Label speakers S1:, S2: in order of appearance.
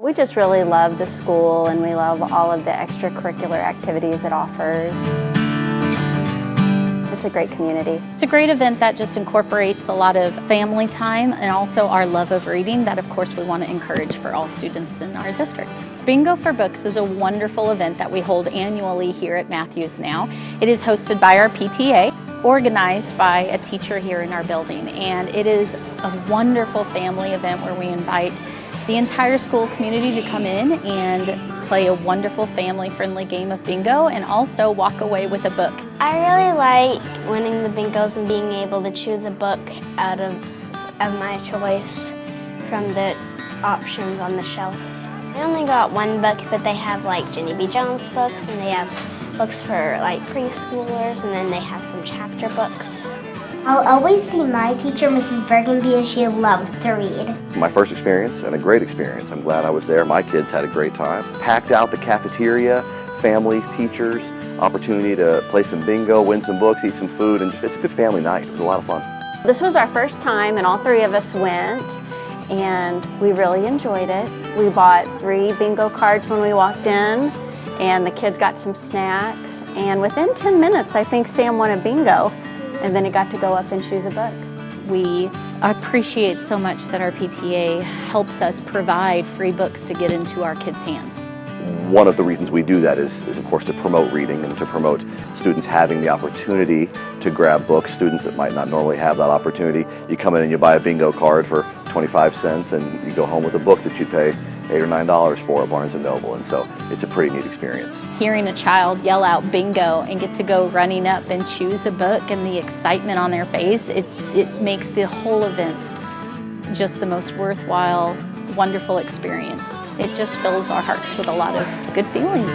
S1: We just really love the school and we love all of the extracurricular activities it offers. It's a great community.
S2: It's a great event that just incorporates a lot of family time and also our love of reading that of course we want to encourage for all students in our district. Bingo for Books is a wonderful event that we hold annually here at Mathews now. It is hosted by our PTA, organized by a teacher here in our building, and it is a wonderful family event where we invite the entire school community to come in and play a wonderful family-friendly game of bingo and also walk away with a book.
S3: I really like winning the bingos and being able to choose a book out of my choice from the options on the shelves. I only got one book, but they have like Jenny B. Jones books and they have books for like preschoolers, and then they have some chapter books.
S4: I'll always see my teacher, Mrs. Burgundy, as she loves to read.
S5: My first experience and a great experience. I'm glad I was there. My kids had a great time. Packed out the cafeteria, families, teachers, opportunity to play some bingo, win some books, eat some food, and it's a good family night. It was a lot of fun.
S1: This was our first time and all three of us went and we really enjoyed it. We bought 3 bingo cards when we walked in and the kids got some snacks, and within 10 minutes I think Sam won a bingo. And then he got to go up and choose a book.
S2: We appreciate so much that our PTA helps us provide free books to get into our kids' hands.
S5: One of the reasons we do that is of course to promote reading and to promote students having the opportunity to grab books, students that might not normally have that opportunity. You come in and you buy a bingo card for 25 cents and you go home with a book that you'd pay $8 or $9 for at Barnes & Noble, and so it's a pretty neat experience.
S2: Hearing a child yell out bingo and get to go running up and choose a book and the excitement on their face, it makes the whole event just the most worthwhile, wonderful experience. It just fills our hearts with a lot of good feelings.